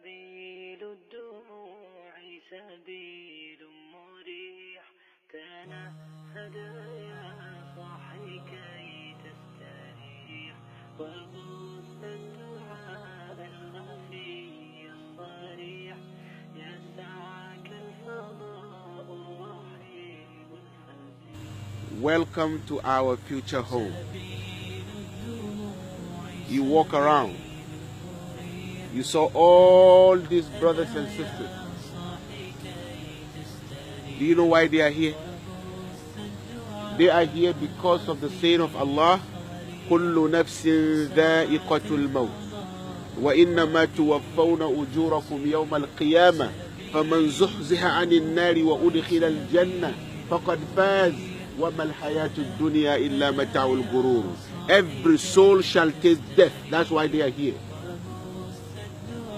سبيل الدموع سبيل مريح تنهد يا صاحي كي تستريح وغص الدعاء الخفي الصريح يسعك الفضاء الرحيم الفسيح. Welcome to our future home. You walk around. You saw all these brothers and sisters. Do you know why they are here? They are here because of the saying of Allah, كل نفس ذائقة الموت وإنما توفون أجوركم يوم القيامة فمن زحزح عن النار وأدخل الجنة فقد فاز وما الحياة الدنيا إلا متاع الغرور. Every soul shall taste death. That's why they are here.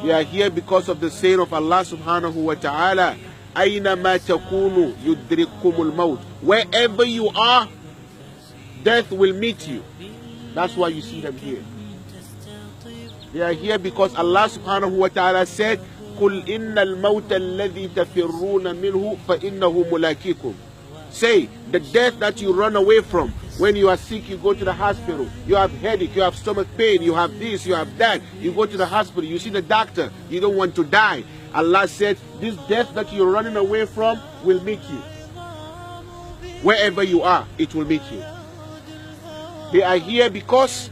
They are here because of the saying of Allah subhanahu wa ta'ala, أينما تكونوا يدرككم الموت. Wherever you are, death will meet you. That's why you see them here. They are here because Allah subhanahu wa ta'ala said, قل إن الموت الذي تفرون منه فإنه ملاقيكم. Say, the death that you run away from, when you are sick, you go to the hospital, you have headache, you have stomach pain, you have this, you have that, you go to the hospital, you see the doctor, you don't want to die. Allah said, this death that you're running away from will meet you. Wherever you are, it will meet you. They are here because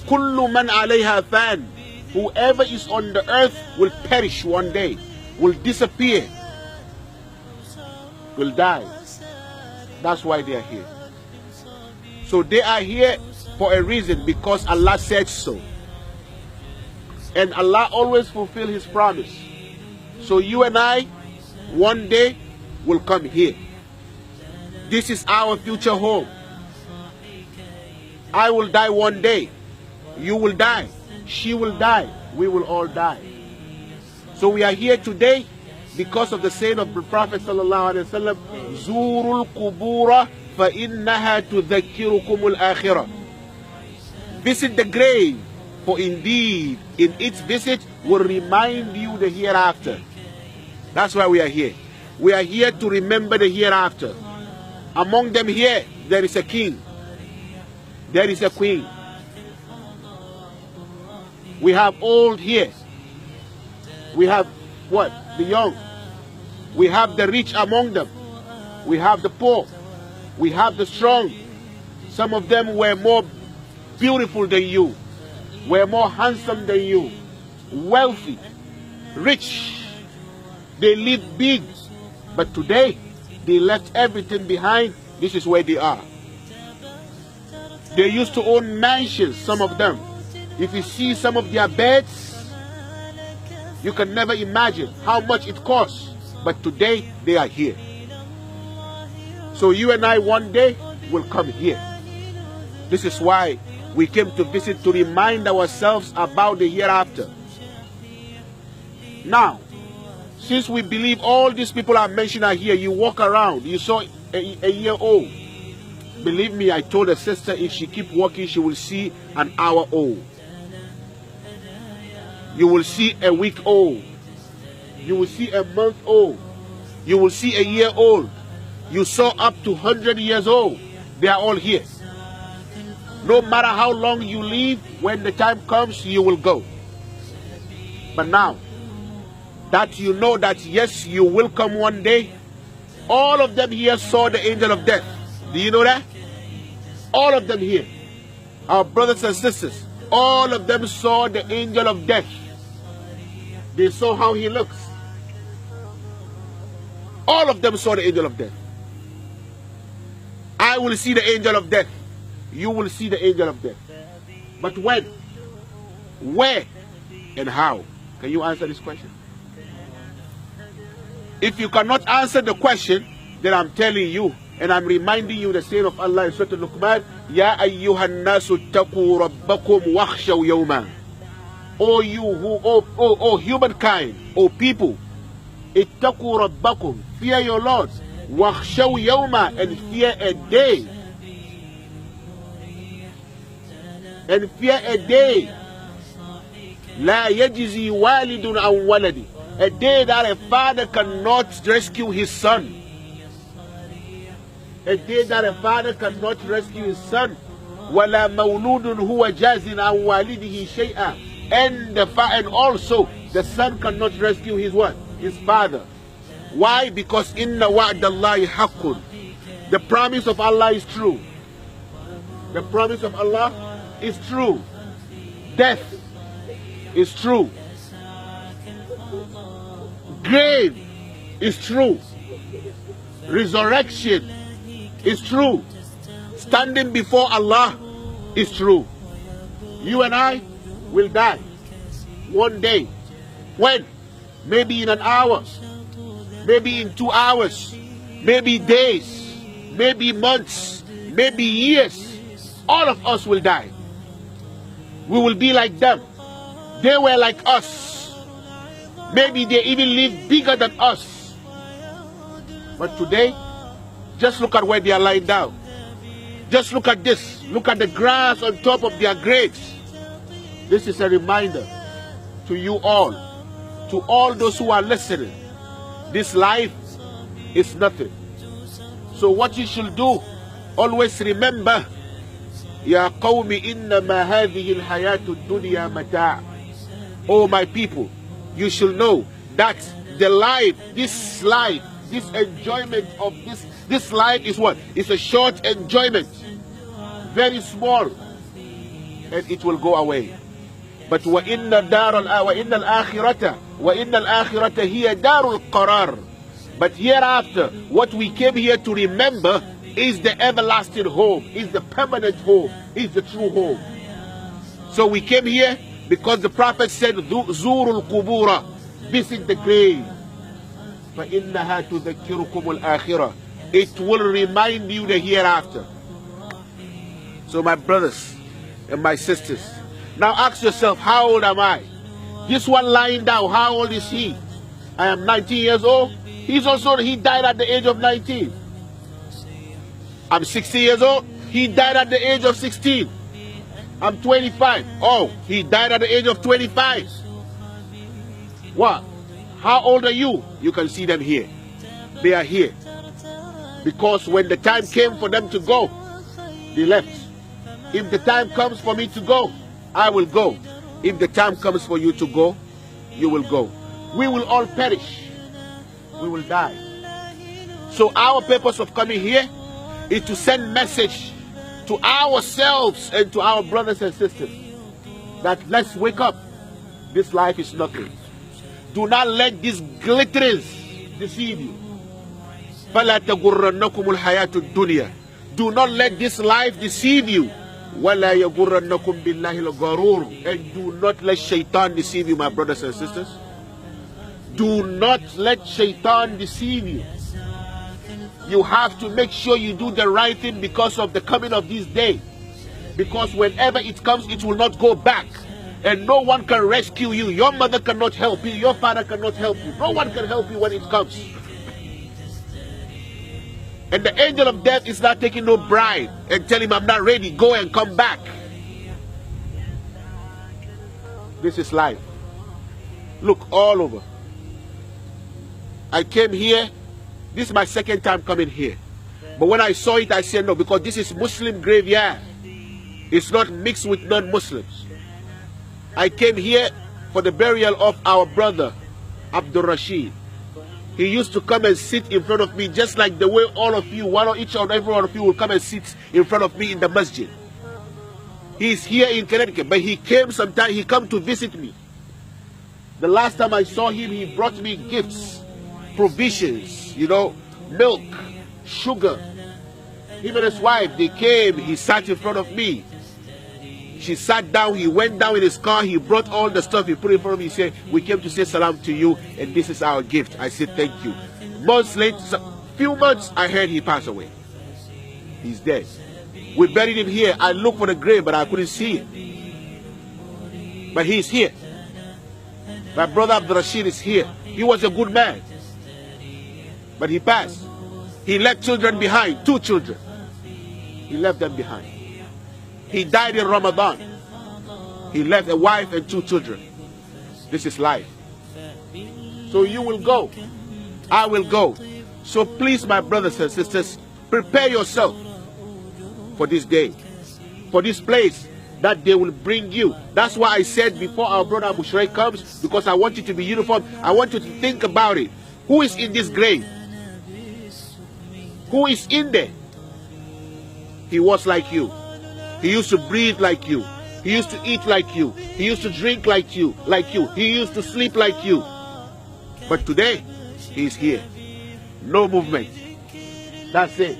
كل من عليها فان. Whoever is on the earth will perish one day, will disappear, will die. That's why they are here. So they are here for a reason, because Allah said so. And Allah always fulfills His promise. So you and I, one day, will come here. This is our future home. I will die one day. You will die. She will die. We will all die. So we are here today because of the saying of the Prophet sallallahu alaihi wasallam, "Zurul kubura fa innaha tudhakkirukum al-akhirah." Visit the grave, for indeed in its visit will remind you the hereafter. That's why we are here. We are here to remember the hereafter. Among them here, there is a king. There is a queen. We have old here. We have what? The young. We have the rich among them. We have the poor. We have the strong. Some of them were more beautiful than you, were more handsome than you, wealthy, rich. They lived big, but today they left everything behind. This is where they are. They used to own mansions, some of them. If you see some of their beds, you can never imagine how much it costs. But today, they are here. So you and I one day will come here. This is why we came to visit, to remind ourselves about the hereafter. Now, since we believe all these people I mentioned are here, you walk around, you saw a year old. Believe me, I told a sister if she keep walking, she will see an hour old. You will see a week old. You will see a month old. You will see a year old. You saw up to 100 years old. They are all here. No matter how long you live, when the time comes, you will go. But now that you know that yes, you will come one day, all of them here saw the angel of death. Do you know that? All of them here, our brothers and sisters, all of them saw the angel of death. They saw how he looks. All of them saw the angel of death. I will see the angel of death. You will see the angel of death. But when? Where? And how? Can you answer this question? If you cannot answer the question, then I'm telling you, and I'm reminding you the saying of Allah in Surah Al-Luqman, Ya ayyuhan nasu taqu rabbakum wakhshaw yawma. O you who, O humankind, O people, ittaqu rabbakum, fear your Lord, wakhshaw yawma, and fear a day. And fear a day. لا يجزي والد عن ولدي. A day that a father cannot rescue his son. A day that a father cannot rescue his son. ولا مولود هو جاز عن والده شيئا. And also the son cannot rescue his what? His father. Why? Because inna wa'dallahi haqqun. The promise of Allah is true. The promise of Allah is true. Death is true. Grave is true. Resurrection is true. Standing before Allah is true. You and I will die one day. When? Maybe in an hour, maybe in 2 hours, maybe days, maybe months, maybe years. All of us will die. We will be like them. They were like us. Maybe they even live bigger than us. But today, just look at where they are lying down. Just look at this. Look at the grass on top of their graves. This is a reminder to you all, to all those who are listening. This life is nothing. So what you should do, always remember, Ya qawmi innama hadhihi al-hayatu ad-dunya mata'. Oh my people, you should know that the life, this enjoyment of this life is what? It's a short enjoyment. Very small. And it will go away. But وَإِنَّ الْآخِرَةَ هِيَ دَارُ الْقَرَارِ. But hereafter, what we came here to remember is the everlasting home, is the permanent home, is the true home. So we came here because the Prophet said, زُورُ الْقُبُورَ, visit the grave. فَإِنَّهَا تُذَكِّرُكُمُ الْآخِرَةِ. It will remind you the hereafter. So my brothers and my sisters, now ask yourself, how old am I? This one lying down, how old is he? I am 19 years old. He died at the age of 19. I'm 60 years old. He died at the age of 16. I'm 25. Oh, he died at the age of 25. What? How old are you? You can see them here. They are here. Because when the time came for them to go, they left. If the time comes for me to go, I will go. If the time comes for you to go, you will go. We will all perish. We will die. So our purpose of coming here is to send message to ourselves and to our brothers and sisters that let's wake up. This life is nothing. Do not let these glitterings deceive you. فَلَا تَغُرَّنَّكُمُ الْحَيَاةُ الدُّنْيَا. Do not let this life deceive you. وَلَا يَغُرَّنَّكُمْ بِاللَّهِ الْغَرُورُ. And do not let shaitan deceive you, my brothers and sisters. Do not let shaitan deceive you. You have to make sure you do the right thing because of the coming of this day. Because whenever it comes, it will not go back. And no one can rescue you. Your mother cannot help you. Your father cannot help you. No one can help you when it comes. And the angel of death is not taking no bribe and tell him, I'm not ready, go and come back. This is life. Look all over. I came here. This is my second time coming here. But when I saw it, I said no, because this is Muslim graveyard. It's not mixed with non-Muslims. I came here for the burial of our brother, Abdul Rashid. He used to come and sit in front of me just like the way all of you, each and every one of you will come and sit in front of me in the masjid. He's here in Connecticut, but he came sometime, he come to visit me. The last time I saw him, he brought me gifts, provisions, milk, sugar. Him and his wife, they came, he sat in front of me. She sat down, he went down in his car, he brought all the stuff, he put it in front of me, he said, we came to say salam to you, and this is our gift. I said, thank you. Months later, few months, I heard he passed away. He's dead. We buried him here. I looked for the grave, but I couldn't see it. But he's here. My brother Abdul Rashid is here. He was a good man. But he passed. He left children behind, 2 children. He left them behind. He died in Ramadan. He left a wife and 2 children. This is life. So you will go. I will go. So please, my brothers and sisters, prepare yourself for this day, for this place that they will bring you. That's why I said before our brother Abu Shuraik comes, because I want you to be uniform. I want you to think about it. Who is in this grave? Who is in there? He was like you. He used to breathe like you. He used to eat like you. He used to drink like you. He used to sleep like you. But today, he is here. No movement. That's it.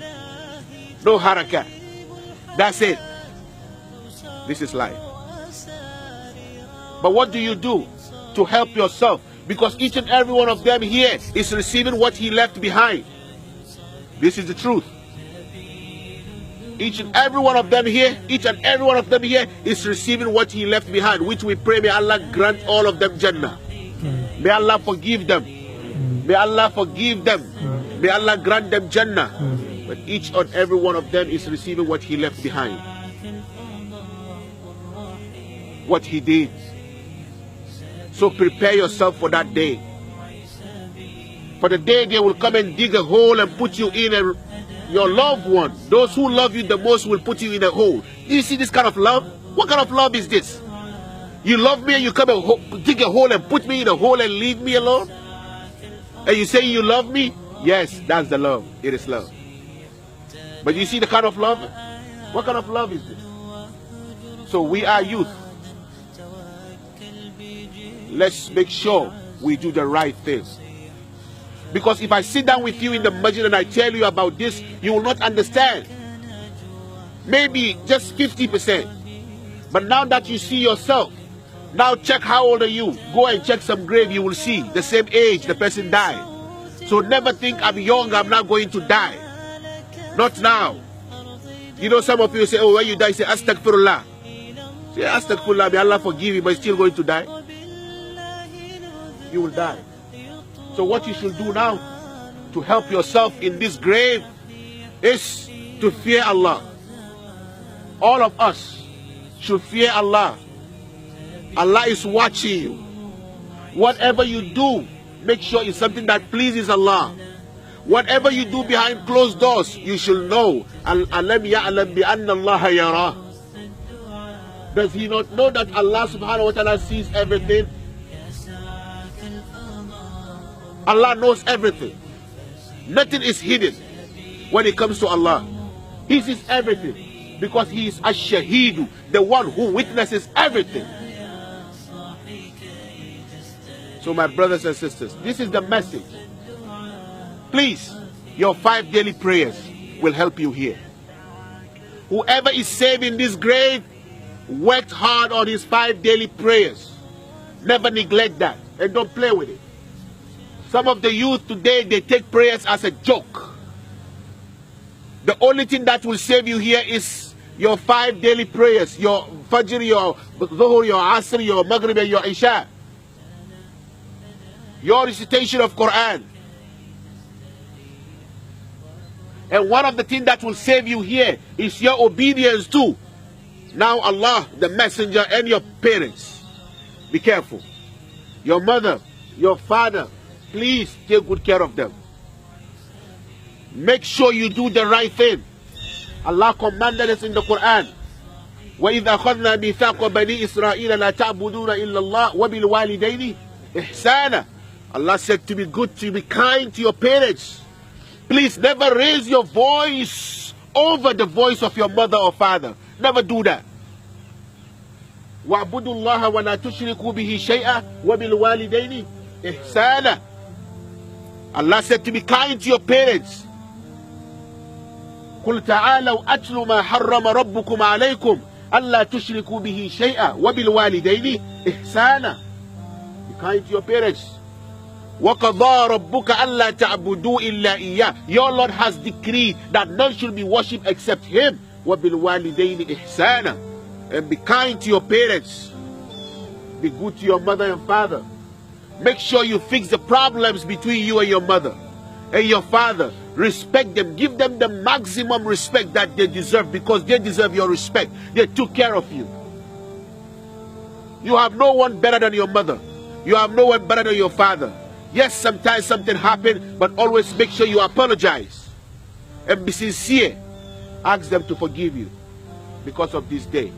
No haraka. That's it. This is life. But what do you do to help yourself? Because each and every one of them here is receiving what he left behind. This is the truth. Each and every one of them here is receiving what he left behind, which we pray may Allah grant all of them Jannah. May Allah forgive them. May Allah forgive them. May Allah grant them Jannah. But each and every one of them is receiving what he left behind. What he did. So prepare yourself for that day. For the day they will come and dig a hole and put you in your loved one. Those who love you the most will put you in a hole. Do you see this kind of love? What kind of love is this? You love me and you come and dig a hole and put me in a hole and leave me alone? And you say you love me? Yes, that's the love. It is love. But you see the kind of love? What kind of love is this? So we are youth. Let's make sure we do the right thing. Because if I sit down with you in the masjid and I tell you about this, you will not understand. Maybe just 50%. But now that you see yourself, now check how old are you. Go and check some grave, you will see the same age the person died. So never think I'm young, I'm not going to die. Not now. You know, some of you say, oh, when you die, say astaghfirullah. Say astaghfirullah, may Allah forgive you, but you're still going to die. You will die. So what you should do now to help yourself in this grave is to fear Allah. All of us should fear Allah. Allah is watching you. Whatever you do, make sure it's something that pleases Allah. Whatever you do behind closed doors, you should know. Alam ya'lam bi anna Allah yarah. Does he not know that Allah subhanahu wa ta'ala sees everything? Allah knows everything. Nothing is hidden when it comes to Allah. He sees everything because he is ash-shahidu, the one who witnesses everything. So my brothers and sisters, this is the message. Please, your 5 daily prayers will help you here. Whoever is saved in this grave worked hard on his 5 daily prayers. Never neglect that and don't play with it. Some of the youth today, they take prayers as a joke. The only thing that will save you here is your 5 daily prayers. Your Fajr, your Dhuhr, your Asr, your Maghrib, and your Isha. Your recitation of Quran. And one of the things that will save you here is your obedience too. Now Allah, the messenger, and your parents. Be careful. Your mother, your father, please take good care of them. Make sure you do the right thing. Allah commanded us in the Quran. وَإِذْ أَخَذْنَا مِيثَاقَ بَنِي إِسْرَائِيلَ لَا تَعْبُدُونَ إِلَّا اللَّهَ وَبِالْوَالِدَيْنِ إِحْسَانًا. Allah said to be good, to be kind to your parents. Please never raise your voice over the voice of your mother or father. Never do that. وَاعْبُدُوا اللَّهَ وَلَا تُشْرِكُوا بِهِ شَيْئًا وَبِالْوَالِدَيْنِ إِحْسَانًا. Allah said to be kind to your parents. قُلْ تَعَالَوْا أَتْلُ مَا حَرَّمَ رَبُّكُمْ عَلَيْكُمْ أَلَّا تُشْرِكُوا بِهِ شَيْئًا وَبِالْوَالِدَيْنِ إِحْسَانًا. Be kind to your parents. وَقَضَى رَبُّكَ أَلَّا تَعْبُدُوا إِلَّا إِيَّاهُ. Your Lord has decreed that none should be worshipped except Him. وَبِالْوَالِدَيْنِ إِحْسَانًا. And be kind to your parents. Be good to your mother and father. Make sure you fix the problems between you and your mother and your father. Respect them. Give them the maximum respect that they deserve, because they deserve your respect. They took care of you. You have no one better than your mother. You have no one better than your father. Yes, sometimes something happened, but always make sure you apologize and be sincere. Ask them to forgive you because of this day.